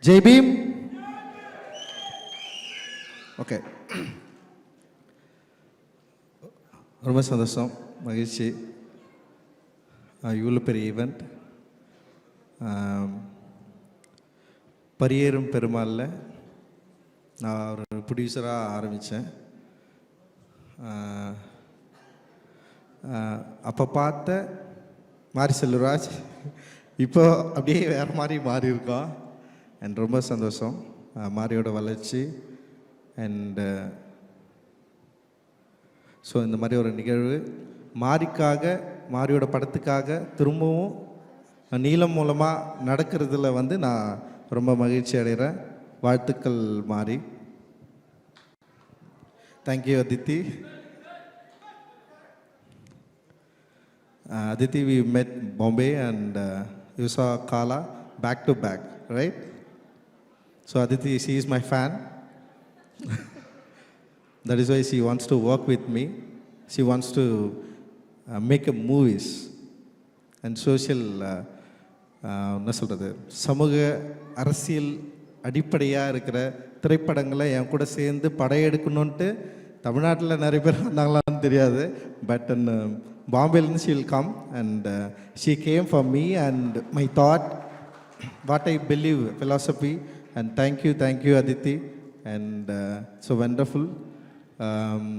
Jai Bhim. Okay, ரொம்ப சந்தோஷம், மகிழ்ச்சி. இவ்வளோ பெரிய ஈவெண்ட். பரியேறும் பெருமாளில் நான் ஒரு ப்ரொடியூசராக ஆரம்பித்தேன். அப்போ பார்த்த மாரி செல்வராஜ் இப்போ அப்படியே வேறு மாதிரி மாறி இருக்கோம். அண்ட் ரொம்ப சந்தோஷம் மாரியோட வளர்ச்சி. அண்டு ஸோ இந்த மாதிரி ஒரு நிகழ்வு மாரிக்காக, மாரியோட படத்துக்காக திரும்பவும் நீளம் மூலமாக நடக்கிறதுல வந்து நான் ரொம்ப மகிழ்ச்சி அடைகிறேன். வாழ்த்துக்கள் மாரி. Thank you Aditi. Aditi, we met Bombay and you saw Kala back to back, right? So Aditi, she is my fan. That is why she wants to work with me. She wants to make a movies and social என்ன சொல்கிறது, சமூக அரசியல் அடிப்படையாக இருக்கிற திரைப்படங்களை என் கூட சேர்ந்து படையெடுக்கணுன்ட்டு தமிழ்நாட்டில் நிறைய பேர் வந்தாங்களான்னு தெரியாது. பட் பாம்பேலேருந்து she will come and she came for me and my thought, what I believe, philosophy. And thank you Aditi. And so wonderful.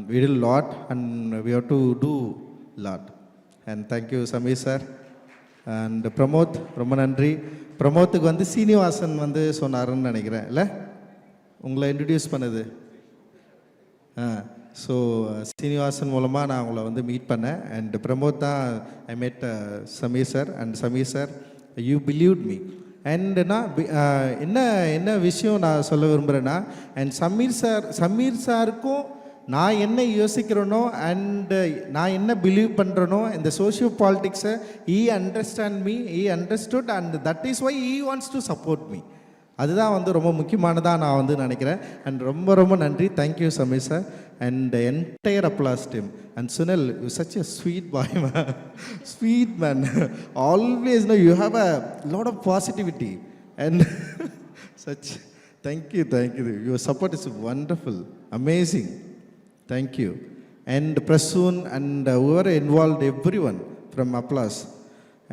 We did a lot and we have to do a lot. And thank you Samir sir. And Pramod, ரொம்ப நன்றி. பிரமோத்துக்கு வந்து சீனிவாசன் வந்து சொன்னாருன்னு நினைக்கிறேன், இல்லை உங்களை introduce பண்ணது. So Srinivasan மூலமாக நான் உங்களை வந்து மீட் பண்ணேன். அண்ட் பிரமோத் தான் I made Sameer sir. And Sameer sir, you believed me. And நான் என்ன விஷயம் நான் சொல்ல விரும்புகிறேன்னா, அண்ட் சமீர் சாருக்கும் நான் என்ன யோசிக்கிறேனோ அண்டு நான் என்ன பிலீவ் பண்ணுறேனோ இந்த சோஷியோ பாலிட்டிக்ஸை he understand me, he understood and that is why he wants to support me. அதுதான் வந்து ரொம்ப முக்கியமானதாக நான் வந்து நினைக்கிறேன். அண்ட் ரொம்ப ரொம்ப நன்றி. Thank you Sameer sir. And entire applause team. And Sunil, you such a sweet boy man, sweet man. Always no you have a lot of positivity and such. Thank you. Your support is wonderful, amazing. Thank you. And Prasoon and whoever involved, everyone from Applause.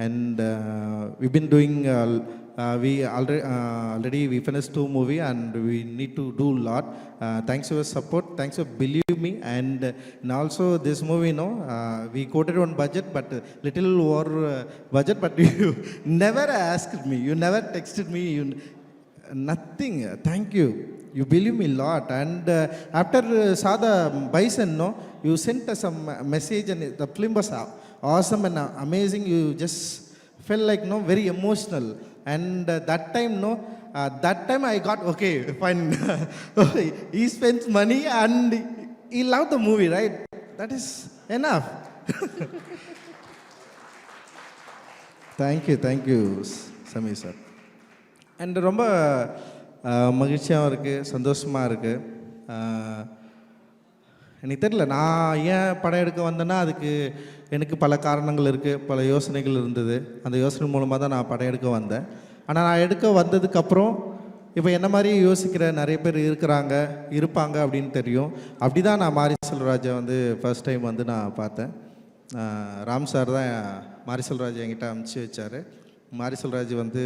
And we've been doing we already we finished 2 movies and we need to do a lot. Thanks for your support, thanks for believe me. And also this movie, we quoted on budget but little over budget, but you never asked me, you never texted me, nothing. Thank you, you believe me a lot. And after saw the Bison, you sent us some message and the film was awesome and amazing. You just felt like very emotional. And that time I got okay, fine. He spends money and he loved the movie, right? That is enough. Thank you Samir sir. And ரொம்ப மகிழ்ச்சியாகவும் இருக்குது, சந்தோஷமாக இருக்குது. எனக்கு தெரியல நான் ஏன் படம் எடுக்க வந்தேன்னா அதுக்கு எனக்கு பல காரணங்கள் இருக்குது, பல யோசனைகள் இருந்தது. அந்த யோசனை மூலமாக தான் நான் படம் எடுக்க வந்தேன். ஆனால் நான் எடுக்க வந்ததுக்கப்புறம் இப்போ என்ன மாதிரி யோசிக்கிற நிறைய பேர் இருப்பாங்க அப்படின்னு தெரியும். அப்படி தான் நான் மாரி செல்வராஜை வந்து ஃபர்ஸ்ட் டைம் வந்து நான் பார்த்தேன். ராம் சார் தான் மாரி செல்வராஜ் என்கிட்ட அனுப்பிச்சி வச்சார். மாரி செல்வராஜ் வந்து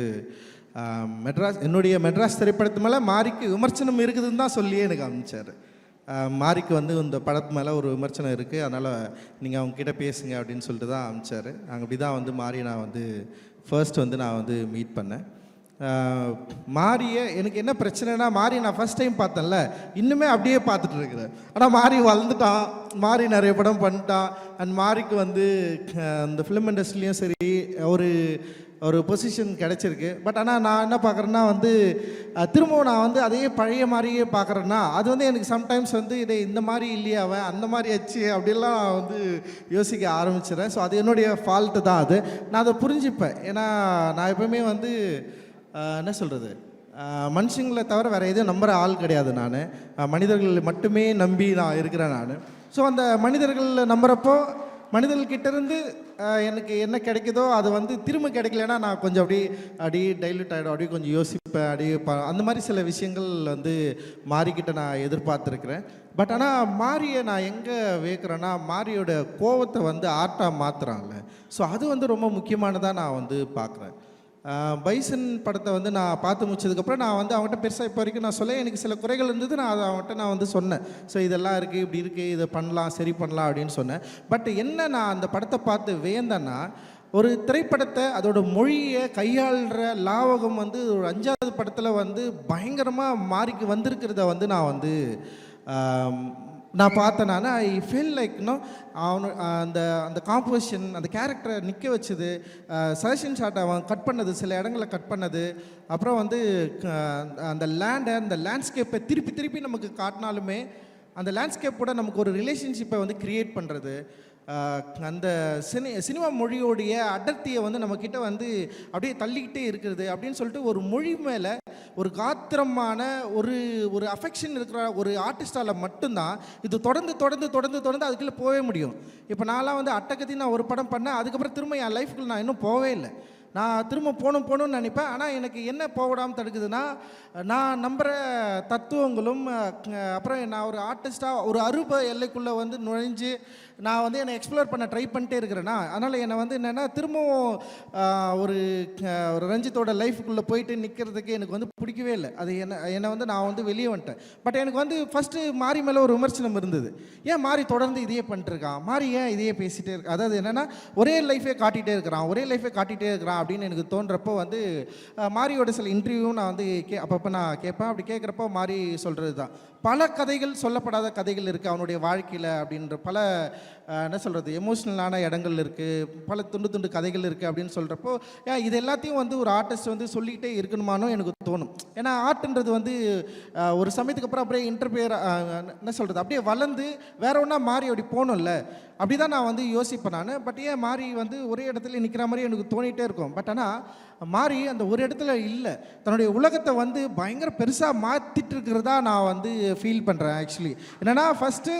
என்னுடைய மெட்ராஸ் திரைப்படத்து மேலே மாரிக்கு விமர்சனம் இருக்குதுன்னு தான் சொல்லியே எனக்கு அனுப்பிச்சார். மாரிக்கு வந்து இந்த படத்து மேலே ஒரு விமர்சனம் இருக்குது, அதனால் நீங்கள் அவங்கக்கிட்ட பேசுங்க அப்படின்னு சொல்லிட்டு தான் அனுப்பிச்சார். நாங்கள் அப்படி தான் வந்து மாரி நான் வந்து ஃபர்ஸ்ட் வந்து நான் வந்து மீட் பண்ணேன். மாரியை எனக்கு என்ன பிரச்சனைனா, மாரி நான் ஃபஸ்ட் டைம் பார்த்தேன்ல, இன்னுமே அப்படியே பார்த்துட்டு இருக்கிறேன். ஆனால் மாரி வளர்ந்துட்டான், மாரி நிறைய படம் பண்ணிட்டான். அண்ட் மாரிக்கு வந்து இந்த ஃபிலிம் இண்டஸ்ட்ரிலையும் சரி ஒரு பொசிஷன் கிடச்சிருக்கு. பட் ஆனால் நான் என்ன பார்க்குறேன்னா வந்து திரும்பவும் நான் வந்து அதே பழைய மாதிரியே பார்க்குறேன்னா அது வந்து எனக்கு சம்டைம்ஸ் வந்து இதை இந்த மாதிரி இல்லையா அவன் அந்த மாதிரி ஆச்சு அப்படிலாம் நான் வந்து யோசிக்க ஆரம்பிச்சிடறேன். ஸோ அது என்னுடைய ஃபால்ட்டு தான். அது நான் அதை புரிஞ்சுப்பேன். ஏன்னா நான் எப்பவுமே வந்து என்ன சொல்கிறது, மனுஷங்களை தவிர வேறு எதுவும் நம்புகிற ஆள் கிடையாது. நான் மனிதர்கள் மட்டுமே நம்பி நான் இருக்கிறேன் நான். ஸோ அந்த மனிதர்கள் நம்புகிறப்போ மனிதர்கள்கிட்ட இருந்து எனக்கு என்ன கிடைக்குதோ அது வந்து திரும்ப கிடைக்கலன்னா நான் கொஞ்சம் அப்படியே டைல்யூட் ஆகிடும், அப்படியே கொஞ்சம் யோசிப்பேன், அந்த மாதிரி சில விஷயங்கள் வந்து மாறிக்கிட்ட நான் எதிர்பார்த்துருக்குறேன். பட் ஆனால் மாரியை நான் எங்கே வைக்கிறேன்னா, மாரியோட கோவத்தை வந்து ஆர்ட்டாக மாற்றுறான்ல, ஸோ அது வந்து ரொம்ப முக்கியமானதாக நான் வந்து பார்க்குறேன். பைசன் படத்தை வந்து நான் பார்த்து முடிச்சதுக்கப்புறம் நான் வந்து அவங்ககிட்ட பெருசாக இப்போ வரைக்கும் நான் சொல்ல எனக்கு சில குறைகள் இருந்தது. நான் அதை அவங்ககிட்ட நான் வந்து சொன்னேன். ஸோ இதெல்லாம் இருக்குது, இப்படி இருக்குது, இதை பண்ணலாம், சரி பண்ணலாம் அப்படின்னு சொன்னேன். பட் என்ன நான் அந்த படத்தை பார்த்து வியந்தேன்னா, ஒரு திரைப்படத்தை அதோட மொழியை கையாளுற லாவகம் வந்து ஒரு 5வது படத்தில் வந்து பயங்கரமாக மாறிக்கு வந்திருக்கிறத வந்து நான் பார்த்தேன். ஐ ஃபீல் லைக் அவனு அந்த காம்போசிஷன், அந்த கேரக்டரை நிற்க வச்சது, சஜஷன் ஷாட் அவன் கட் பண்ணது, சில இடங்களை கட் பண்ணது, அப்புறம் வந்து அந்த லேண்ட்ஸ்கேப்பை திருப்பி நமக்கு காட்டினாலுமே அந்த லேண்ட்ஸ்கேப்போட நமக்கு ஒரு ரிலேஷன்ஷிப்பை வந்து க்ரியேட் பண்ணுறது, அந்த சினிமா மொழியோடைய அடர்த்தியை வந்து நம்மக்கிட்ட வந்து அப்படியே தள்ளிக்கிட்டே இருக்கிறது அப்படின்னு சொல்லிட்டு ஒரு மொழி மேலே ஒரு காத்திரமான ஒரு அஃபெக்ஷன் இருக்கிற ஒரு ஆர்டிஸ்டால் மட்டும்தான் இது தொடர்ந்து அதுக்குள்ளே போகவே முடியும். இப்போ நான்லாம் வந்து அட்டகத்தி நான் ஒரு படம் பண்ணேன், அதுக்கப்புறம் திரும்ப என் லைஃப்குள்ளே நான் இன்னும் போகவே இல்லை. நான் திரும்ப போகணும்னு நினைப்பேன். ஆனால் எனக்கு என்ன போகடாமல் தடுக்குதுன்னா, நான் நம்புகிற தத்துவங்களும் அப்புறம் நான் ஒரு ஆர்டிஸ்ட்டாக ஒரு அரூப எல்லைக்குள்ளே வந்து நுழைஞ்சு நான் வந்து என்னை எக்ஸ்ப்ளோர் பண்ண ட்ரை பண்ணிட்டே இருக்கிறேன்னா, அதனால் என்னை வந்து என்னென்னா திரும்பவும் ஒரு ரஞ்சித்தோட லைஃபுக்குள்ளே போயிட்டு நிற்கிறதுக்கு எனக்கு வந்து பிடிக்கவே இல்லை. அது என்னை வந்து நான் வந்து வெளியே வந்துட்டேன். பட் எனக்கு வந்து ஃபஸ்ட்டு மாரி மேலே ஒரு விமர்சனம் இருந்தது. ஏன் மாரி தொடர்ந்து இதையே பண்ணிட்டுருக்கான், மாரி ஏன் இதையே பேசிகிட்டே இருக்கு, அதாவது என்னென்னா ஒரே லைஃபே காட்டிகிட்டே இருக்கிறான் அப்படின்னு எனக்கு தோன்றப்போ வந்து மாரியோட சில இன்டர்வியூவும் நான் வந்து அப்பப்போ நான் கேட்பேன். அப்படி கேட்குறப்போ மாரி சொல்கிறது தான், பல கதைகள், சொல்லப்படாத கதைகள் இருக்குது அவனுடைய வாழ்க்கையில் அப்படின்ற பல என்ன சொல்கிறது எமோஷ்னலான இடங்கள் இருக்குது, பல துண்டு கதைகள் இருக்குது அப்படின்னு சொல்கிறப்போ இது எல்லாத்தையும் வந்து ஒரு ஆர்டிஸ்ட் வந்து சொல்லிக்கிட்டே இருக்கணுமானோ எனக்கு தோணும். ஏன்னா ஆர்ட்ன்றது வந்து ஒரு சமயத்துக்கு அப்புறம் அப்படியே இன்டர்பியர் என்ன சொல்கிறது அப்படியே வளர்ந்து வேற ஒன்றா மாறி அப்படி போகணும்ல, அப்படி தான் நான் வந்து யோசிப்பேன் நான். பட் ஏன் மாறி வந்து ஒரே இடத்துல நிற்கிற மாதிரி எனக்கு தோணிகிட்டே இருக்கும். பட் ஆனால் மாறி அந்த ஒரு இடத்துல இல்லை, தன்னுடைய உலகத்தை வந்து பயங்கர பெருசாக மாற்றிட்டு இருக்கிறதா நான் வந்து ஃபீல் பண்ணுறேன். ஆக்சுவலி என்னென்னா, ஃபஸ்ட்டு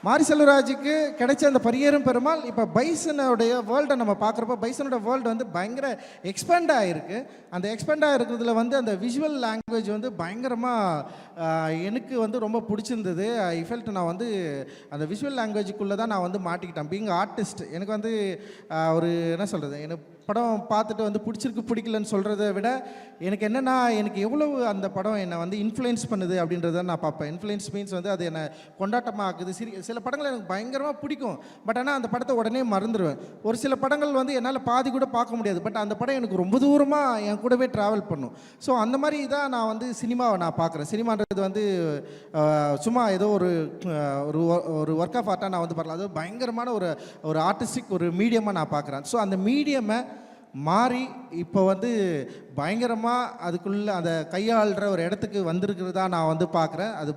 மாரி செல்வராஜுக்கு கிடைச்ச அந்த பரியேறும் பெருமாள், இப்போ பைசனுடைய வேர்ல்டை நம்ம பார்க்குறப்போ பைசனோட வேர்ல்டு வந்து பயங்கர எக்ஸ்பேண்ட் ஆகிருக்கு. அந்த எக்ஸ்பேண்ட் ஆகிருக்கிறதுல வந்து அந்த விஷுவல் லாங்குவேஜ் வந்து பயங்கரமாக எனக்கு வந்து ரொம்ப பிடிச்சிருந்தது. ஐ ஃபெல்ட் நான் வந்து அந்த விஷுவல் லாங்குவேஜுக்குள்ளே தான் நான் வந்து மாட்டிக்கிட்டேன். பீயிங் ஆர்டிஸ்ட் எனக்கு வந்து ஒரு என்ன சொல்கிறது, எனக்கு படம் பார்த்துட்டு வந்து பிடிக்கலன்னு சொல்கிறத விட எனக்கு என்னென்னா, எனக்கு எவ்வளவு அந்த படம் என்னை வந்து இன்ஃப்ளூயன்ஸ் பண்ணுது அப்படின்றத நான் பார்ப்பேன். இன்ஃப்ளூயன்ஸ் மீன்ஸ் வந்து அது என்னை கொண்டாட்டமாக ஆக்குது. சில படங்கள் எனக்கு பயங்கரமாக பிடிக்கும், பட் ஆனால் அந்த படத்தை உடனே மறந்துடுவேன். ஒரு சில படங்கள் வந்து என்னால் பாதி கூட பார்க்க முடியாது, பட் அந்த படம் எனக்கு ரொம்ப தூரமாக என் கூடவே ட்ராவல் பண்ணும். ஸோ அந்த மாதிரி தான் நான் வந்து சினிமாவை நான் பார்க்குறேன். சினிமான்றது வந்து சும்மா ஏதோ ஒரு ஒர்க் ஆஃப் ஆர்ட்டாக நான் வந்து பார்க்கலாம். அது பயங்கரமான ஒரு ஆர்டிஸ்டிக் ஒரு மீடியமாக நான் பார்க்குறேன். ஸோ அந்த மீடியமை மாறி இப்போ வந்து பயங்கரமாக அதுக்குள்ளே அந்த கையாளுற ஒரு இடத்துக்கு வந்திருக்கிறதா நான் வந்து பார்க்குறேன். அது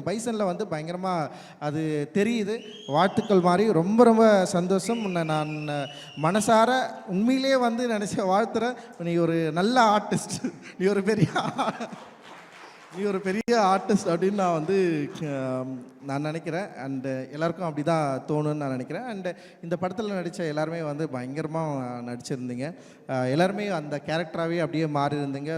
பைசனில் வந்து பயங்கரமாக அது தெரியுது. வாழ்த்துக்கள் மாறி, ரொம்ப ரொம்ப சந்தோஷம். நான் மனசார உண்மையிலே வந்து நினச்ச வாழ்த்துறேன். நீ ஒரு நல்ல ஆர்டிஸ்ட், நீ ஒரு பெரிய ஆர்டிஸ்ட் அப்படின்னு நான் வந்து நான் நினைக்கிறேன். அண்டு எல்லாருக்கும் அப்படி தான் தோணுன்னு நான் நினைக்கிறேன். அண்டு இந்த படத்தில் நடித்த எல்லாருமே வந்து பயங்கரமாக நடிச்சிருந்தீங்க. எல்லாருமே அந்த கேரக்டராகவே அப்படியே மாறி இருந்தீங்க.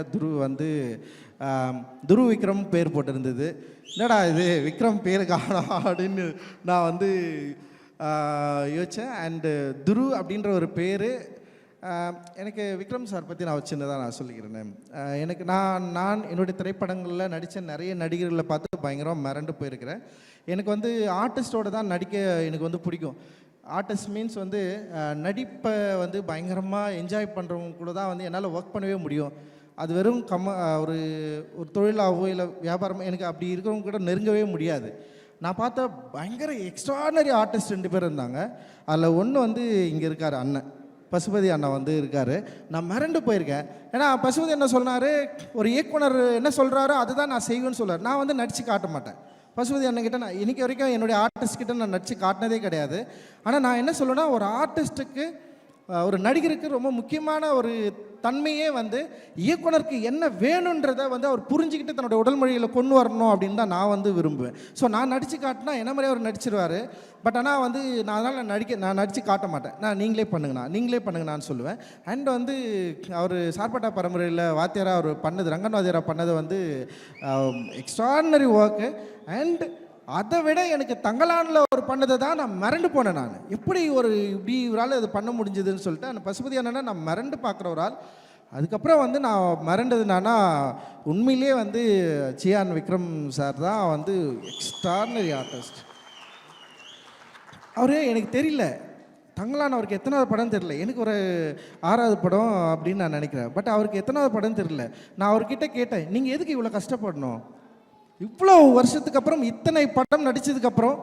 துரு விக்ரம் பேர் போட்டிருந்தது. என்னடா இது விக்ரம் பேர் காணோம் அப்படின்னு நான் வந்து யோசித்தேன். அண்டு துரு அப்படின்ற ஒரு பேர் எனக்கு விக்ரம் சார் பற்றி நான் சின்னதாக நான் சொல்லிக்கிறேன். எனக்கு நான் என்னுடைய திரைப்படங்களில் நடித்த நிறைய நடிகர்களை பார்த்து பயங்கரமாக மிரண்டு போயிருக்கிறேன். எனக்கு வந்து ஆர்டிஸ்டோடு தான் நடிக்க எனக்கு வந்து பிடிக்கும். ஆர்டிஸ்ட் மீன்ஸ் வந்து நடிப்பை வந்து பயங்கரமாக என்ஜாய் பண்ணுறவங்க கூட தான் வந்து என்னால் ஒர்க் பண்ணவே முடியும். அது வெறும் ஒரு தொழிலாகவோ இல்லை வியாபாரமோ எனக்கு அப்படி இருக்கிறவங்க கூட நெருங்கவே முடியாது. நான் பார்த்த பயங்கர எக்ஸ்ட்ரானரி ஆர்டிஸ்ட் 2 பேர் இருந்தாங்க. அதில் ஒன்று வந்து இங்கே இருக்கார் அண்ணன் பசுபதி அண்ணா வந்து இருக்கார். நான் மிரண்டு போயிருக்கேன். ஏன்னா பசுபதி என்ன சொன்னார், ஒரு இயக்குனர் என்ன சொல்கிறாரோ அதுதான் நான் செய்வேன்னு சொல்கிறார். நான் வந்து நடித்து காட்ட மாட்டேன். பசுபதி அண்ணன்கிட்ட நான் இன்றைக்கி வரைக்கும் என்னுடைய ஆர்டிஸ்ட்கிட்ட நான் நடித்து காட்டினதே கிடையாது. ஆனால் நான் என்ன சொல்லுவேன்னா, ஒரு ஆர்டிஸ்ட்டுக்கு ஒரு நடிகருக்கு ரொம்ப முக்கியமான ஒரு தன்மையே வந்து இயக்குனருக்கு என்ன வேணுன்றதை வந்து அவர் புரிஞ்சுக்கிட்டு தன்னோட உடல் மொழியில் கொண்டு வரணும் அப்படின்னு தான் நான் வந்து விரும்புவேன். ஸோ நான் நடித்து காட்டினா என்ன மாதிரியே அவர் நடிச்சிருவார். பட் ஆனால் வந்து அதனால் நான் நடித்து காட்ட மாட்டேன். நீங்களே பண்ணுங்கண்ணான்னு சொல்லுவேன். அண்ட் வந்து அவர் சார்பட்டா பரம்பரையில் வாத்தியாராக அவர் பண்ணது, ரங்கன் வாத்தியாராக பண்ணது வந்து எக்ஸ்ட்ராடினரி ஒர்க்கு. அண்ட் அதை விட எனக்கு தங்கலானில் ஒரு பண்ணதை தான் நான் மிரண்டு போனேன். நான் எப்படி இப்படி இவரால் அது பண்ண முடிஞ்சதுன்னு சொல்லிட்டு அந்த பசுபதி அண்ணனை நான் மிரண்டு பார்க்குற ஒரு ஆள். அதுக்கப்புறம் வந்து நான் மிரண்டதுனானா உண்மையிலே வந்து சியான் விக்ரம் சார் தான் வந்து எக்ஸ்ட்ராடினரி ஆர்டிஸ்ட். அவரே எனக்கு தெரியல, தங்கலான் அவருக்கு எத்தனாவது படம் தெரியல, எனக்கு ஒரு 6வது படம் அப்படின்னு நான் நினைக்கிறேன். பட் அவருக்கு எத்தனாவது படம் தெரியல. நான் அவர்கிட்ட கேட்டேன், நீங்கள் எதுக்கு இவ்வளோ கஷ்டப்படணும், இவ்வளோ வருஷத்துக்கு அப்புறம் இத்தனை படம் நடித்ததுக்கப்புறம்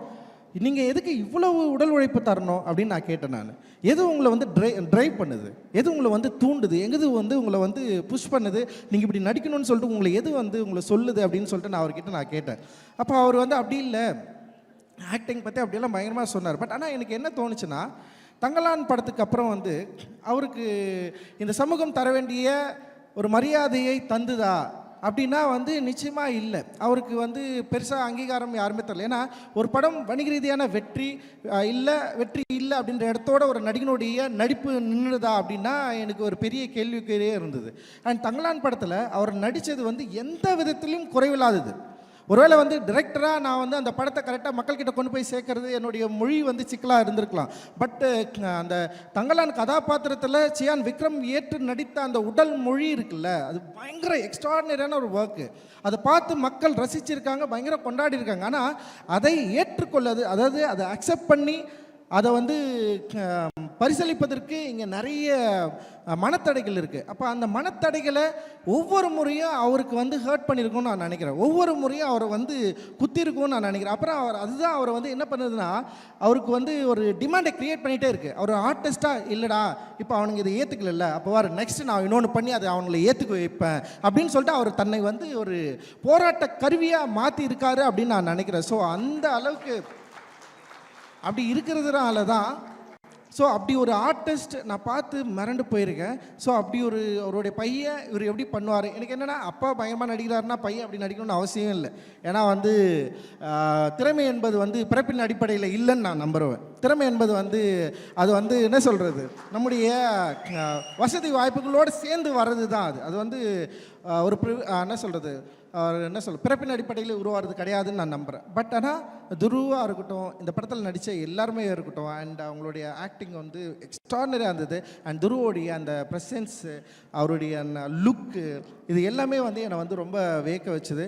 நீங்கள் எதுக்கு இவ்வளவு உடல் உழைப்பு தரணும் அப்படின்னு நான் கேட்டேன். நான் எது உங்களை வந்து ட்ரைவ் பண்ணுது, எது உங்களை வந்து தூண்டுது, எது வந்து உங்களை வந்து புஷ் பண்ணுது, நீங்கள் இப்படி நடிக்கணும்னு சொல்லிட்டு உங்களை எது வந்து உங்களை சொல்லுது அப்படின்னு சொல்லிட்டு நான் அவர்கிட்ட நான் கேட்டேன். அப்போ அவர் வந்து அப்படி இல்லை, ஆக்டிங் பற்றி அப்படியெல்லாம் பயங்கரமாக சொன்னார். பட் ஆனால் எனக்கு என்ன தோணுச்சுன்னா, தங்கலான் படத்துக்கு அப்புறம் வந்து அவருக்கு இந்த சமூகம் தர வேண்டிய ஒரு மரியாதையை தந்துதா அப்படின்னா வந்து நிச்சயமாக இல்லை. அவருக்கு வந்து பெருசாக அங்கீகாரம் யாருமே தரல. ஏன்னா ஒரு படம் வணிக ரீதியான வெற்றி இல்லை அப்படின்ற இடத்தோட ஒரு நடிகனுடைய நடிப்பு நின்றுதா அப்படின்னா எனக்கு ஒரு பெரிய கேள்விக்குறியே இருந்தது. அண்ட் தங்கலான் படத்தில் அவர் நடித்தது வந்து எந்த விதத்திலையும் குறைவில்லாதது. ஒருவேளை வந்து டிரெக்டராக நான் வந்து அந்த படத்தை கரெக்டாக மக்கள்கிட்ட கொண்டு போய் சேர்க்கறது என்னுடைய மொழி வந்து சிக்கலாக இருந்திருக்கலாம். பட்டு அந்த தங்கலான் கதாபாத்திரத்தில் சியான் விக்ரம் ஏற்று நடித்த அந்த உடல் மொழி இருக்குல்ல, அது பயங்கர எக்ஸ்ட்ராடினரியான ஒரு ஒர்க்கு. அதை பார்த்து மக்கள் ரசிச்சிருக்காங்க, பயங்கர கொண்டாடி இருக்காங்க. ஆனால் அதை ஏற்றுக்கொள்ளது, அதாவது அதை அக்செப்ட் பண்ணி அதை வந்து பரிசளிப்பதற்கு இங்கே நிறைய மனத்தடைகள் இருக்குது. அப்போ அந்த மனத்தடைகளை ஒவ்வொரு முறையும் அவருக்கு வந்து ஹர்ட் பண்ணியிருக்கும்னு நான் நினைக்கிறேன். ஒவ்வொரு முறையும் அவரை வந்து குத்திருக்கும்னு நான் நினைக்கிறேன். அப்புறம் அதுதான் அவரை வந்து என்ன பண்ணுதுன்னா, அவருக்கு வந்து ஒரு டிமாண்டை க்ரியேட் பண்ணிகிட்டே இருக்குது. அவர் ஆர்டிஸ்ட்டாக இல்லைடா, இப்போ அவனுங்க இதை ஏற்றுக்கல, அப்போ வர நெக்ஸ்ட் நான் இன்னொன்று பண்ணி அதை அவங்கள ஏற்றுக்க வைப்பேன் அப்படின்னு சொல்லிட்டு அவர் தன்னை வந்து ஒரு போராட்ட கருவியாக மாற்றி இருக்காரு அப்படின்னு நான் நினைக்கிறேன். ஸோ அந்த அளவுக்கு அப்படி இருக்கிறதுனால தான், ஸோ அப்படி ஒரு ஆர்டிஸ்ட் நான் பார்த்து மிரண்டு போயிருக்கேன். ஸோ அப்படி அவருடைய பையன் இவர் எப்படி பண்ணுவார், எனக்கு என்னென்னா, அப்பா பயங்கரமாக நடிக்கிறாருன்னா பையன் அப்படி நடிக்கணும்னு அவசியம் இல்லை. ஏன்னா வந்து திறமை என்பது வந்து பிறப்பின் அடிப்படையில் இல்லைன்னு நான் நம்புவேன். திறமை என்பது வந்து அது வந்து என்ன சொல்கிறது, நம்முடைய வசதி வாய்ப்புகளோடு சேர்ந்து வர்றது தான். அது வந்து ஒரு என்ன பிறப்பின் அடிப்படையில் உருவாகிறது கிடையாதுன்னு நான் நம்புகிறேன். பட் ஆனால் துருவாக இருக்கட்டும், இந்த படத்தில் நடித்த எல்லாருமே இருக்கட்டும், அண்ட் அவங்களுடைய ஆக்டிங் வந்து எக்ஸ்ட்ராடினரியாக இருந்தது. அண்ட் துருவோடைய அந்த ப்ரெசன்ஸு, அவருடைய அந்த லுக்கு, இது எல்லாமே வந்து என்னை வந்து ரொம்ப வியக்க வச்சுது.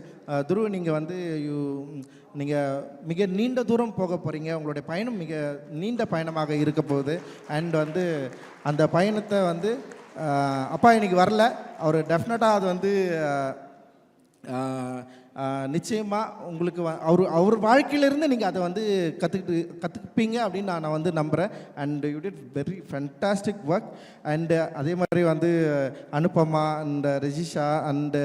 துருவ நீங்கள் மிக நீண்ட தூரம் போக போகிறீங்க, உங்களுடைய பயணம் மிக நீண்ட பயணமாக இருக்க போகுது. அண்ட் வந்து அந்த பயணத்தை வந்து அப்பா இன்னைக்கு வரல, அவர் டெஃபினட்டாக அது வந்து நிச்சயமாக உங்களுக்கு அவர் வாழ்க்கையிலேருந்து நீங்கள் அதை வந்து கற்றுப்பீங்க அப்படின்னு நான் வந்து நம்புகிறேன். And you did very fantastic work. And அதே மாதிரி வந்து அனுபமா அண்ட் ரெஜிஷா அண்டு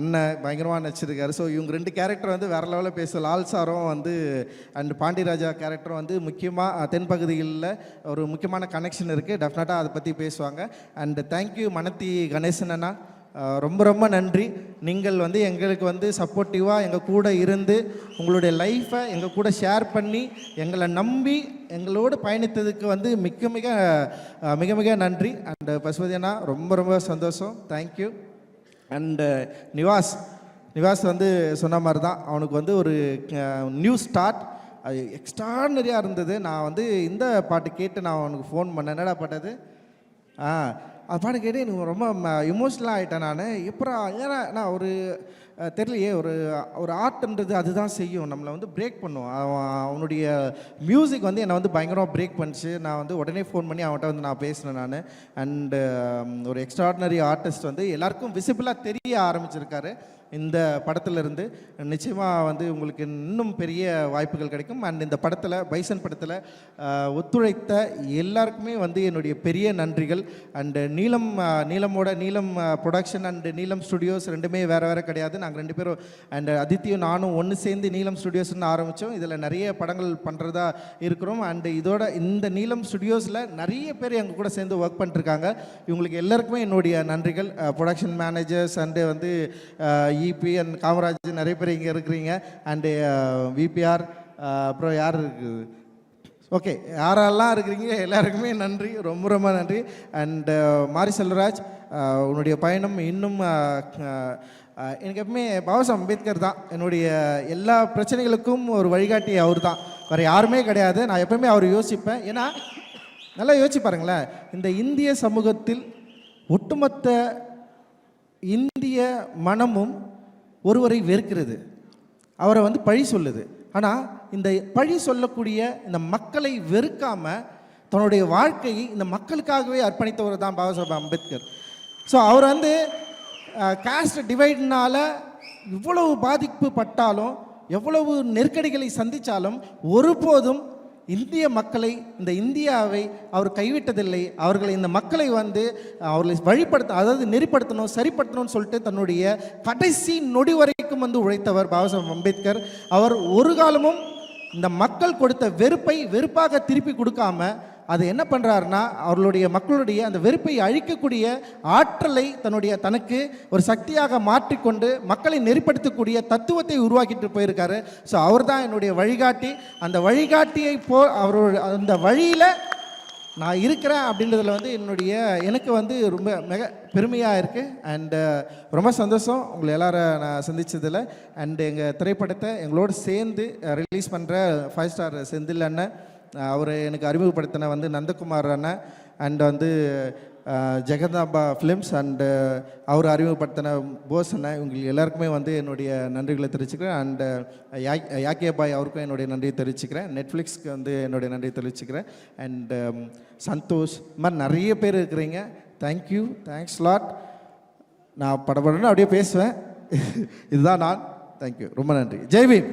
அண்ணன் பயங்கரமாக நடிச்சிருக்காரு. ஸோ இவங்க 2 கேரக்டர் வந்து வேறு லெவலில் பேசும். லால் சாரும் வந்து அண்ட் பாண்டியராஜா கேரக்டரும் வந்து முக்கியமாக தென்பகுதிகளில் ஒரு முக்கியமான கனெக்ஷன் இருக்குது. டெஃபினட்டாக அதை பற்றி பேசுவாங்க. அண்டு தேங்க்யூ மனத்தி கணேசன் அண்ணா, ரொம்ப ரொம்ப நன்றி. நீங்கள் வந்து எங்களுக்கு வந்து சப்போர்ட்டிவாக எங்கள் கூட இருந்து உங்களுடைய லைஃப்பை எங்கள் கூட ஷேர் பண்ணி எங்களை நம்பி எங்களோடு பயணித்ததுக்கு வந்து மிக மிக மிக நன்றி. அண்ட் பசுபதி அண்ணா ரொம்ப ரொம்ப சந்தோஷம், தேங்க்யூ. அண்டு நிவாஸ் வந்து சொன்ன மாதிரி தான், அவனுக்கு வந்து ஒரு நியூ ஸ்டார்ட், அது எக்ஸ்ட்ராடினரியாக இருந்தது. நான் வந்து இந்த பாட்டு கேட்டு நான் அவனுக்கு ஃபோன் பண்ணேன், என்னடா பாட்டது, அது பாட்டு கேட்டு எனக்கு ரொம்ப இமோஷ்னலாக ஆகிட்டேன். நான் ஏன்னா நான் தெரியலையே, ஒரு ஆர்ட்ன்றது அதுதான் செய்யும், நம்மளை வந்து பிரேக் பண்ணும். அவனுடைய மியூசிக் வந்து என்னை வந்து பயங்கரமாக பிரேக் பண்ணிச்சு. நான் வந்து உடனே ஃபோன் பண்ணி அவன்கிட்ட வந்து நான் பேசினேன் நான். அண்டு ஒரு எக்ஸ்ட்ராடினரி ஆர்டிஸ்ட் வந்து எல்லாருக்கும் விசிபிளாக தெரிய ஆரம்பிச்சிருக்காரு. இந்த படத்திலிருந்து நிச்சயமாக வந்து உங்களுக்கு இன்னும் பெரிய வாய்ப்புகள் கிடைக்கும். அண்ட் இந்த படத்தில் பைசன் படத்தில் ஒத்துழைத்த எல்லாருக்குமே வந்து என்னுடைய பெரிய நன்றிகள். அண்டு நீலம் ப்ரொடக்ஷன் அண்டு நீலம் ஸ்டுடியோஸ் ரெண்டுமே வேறு வேறு கிடையாது. நாங்கள் 2 பேரும் அண்ட் அதித்தியும் நானும் ஒன்று சேர்ந்து நீலம் ஸ்டுடியோஸ்னு ஆரம்பித்தோம். இதில் நிறைய படங்கள் பண்ணுறதா இருக்கிறோம். அண்டு இந்த நீலம் ஸ்டுடியோஸில் நிறைய பேர் எங்கள் கூட சேர்ந்து ஒர்க் பண்ணிருக்காங்க. இவங்களுக்கு எல்லாருக்குமே என்னுடைய நன்றிகள். ப்ரொடக்ஷன் மேனேஜர்ஸ் அண்டு வந்து இபி அண்ட் காமராஜ் நிறைய பேர் இங்கே இருக்கிறீங்க. அண்டு விபிஆர் அப்புறம் யார் இருக்குது, ஓகே, யாரெல்லாம் இருக்கிறீங்க எல்லாருக்குமே நன்றி, ரொம்ப ரொம்ப நன்றி. அண்டு மாரி செல்வராஜ், உன்னுடைய பயணம் இன்னும் எனக்கு எப்பவுமே பாபாசாஹேப் அம்பேத்கர் தான் என்னுடைய எல்லா பிரச்சனைகளுக்கும் ஒரு வழிகாட்டி. அவர் தான், வேறு யாருமே கிடையாது. நான் எப்பவுமே அவர் யோசிப்பேன். ஏன்னா நல்லா யோசிச்சு பாருங்களேன், இந்த இந்திய சமூகத்தில் ஒட்டுமொத்த இந்திய மனமும் ஒருவரை வெறுக்கிறது, அவரை வந்து பழி சொல்லுது. ஆனால் இந்த பழி சொல்லக்கூடிய இந்த மக்களை வெறுக்காமல் தன்னுடைய வாழ்க்கையை இந்த மக்களுக்காகவே அர்ப்பணித்தவர் தான் பாபாசாஹேப் அம்பேத்கர். ஸோ அவர் வந்து காஸ்ட் டிவைட்னால் இவ்வளவு பாதிப்பு பட்டாலும், எவ்வளவு நெருக்கடிகளை சந்தித்தாலும் ஒருபோதும் இந்திய மக்களை, இந்த இந்தியாவை அவர் கைவிட்டதில்லை. அவர்களை, இந்த மக்களை வந்து அவர்களை வழிபடுத்த, அதாவது நெறிப்படுத்தணும், சரிப்படுத்தணும்னு சொல்லிட்டு தன்னுடைய கடைசி நொடி வரைக்கும் வந்து உழைத்தவர் பாபாசாஹேப் அம்பேத்கர். அவர் ஒரு காலமும் இந்த மக்கள் கொடுத்த வெறுப்பை வெறுப்பாக திருப்பி கொடுக்காம அது என்ன பண்ணுறாருன்னா, அவர்களுடைய மக்களுடைய அந்த வெறுப்பை அழிக்கக்கூடிய ஆற்றலை தனக்கு ஒரு சக்தியாக மாற்றிக்கொண்டு மக்களை நெறிப்படுத்தக்கூடிய தத்துவத்தை உருவாக்கிட்டு போயிருக்காரு. ஸோ அவர் தான் என்னுடைய வழிகாட்டி. அந்த வழிகாட்டியை அவரோட அந்த வழியில் நான் இருக்கிறேன் அப்படின்றதுல வந்து எனக்கு வந்து ரொம்ப மிக பெருமையாக இருக்குது. அண்டு ரொம்ப சந்தோஷம் உங்களை எல்லாரும் நான் சந்தித்ததில். அண்டு எங்கள் திரைப்படத்தை எங்களோடு சேர்ந்து ரிலீஸ் பண்ணுற 5 ஸ்டார் செந்தில் அண்ணன், அவர் எனக்கு அறிமுகப்படுத்தின வந்து நந்தகுமார் அண்ணன், அண்ட் வந்து ஜெகதாம்பா ஃபிலிம்ஸ், அண்டு அவர் அறிமுகப்படுத்தின போஸ் அண்ணன், இவங்களுக்கு எல்லாருக்குமே வந்து என்னுடைய நன்றிகளை தெரிவிச்சுக்கிறேன். அண்டு யாக்கே பாய் அவருக்கும் என்னுடைய நன்றியை தெரிவிச்சுக்கிறேன். நெட்ஃப்ளிக்ஸ்க்கு வந்து என்னுடைய நன்றியை தெரிவிச்சுக்கிறேன். அண்டு சந்தோஷ், இந்த மாதிரி நிறைய பேர் இருக்கிறீங்க. Thank you, thanks lot. நான் படப்படன்னு அப்படியே பேசுவேன், இதுதான் நான். தேங்க்யூ, ரொம்ப நன்றி. ஜெய் பீம்.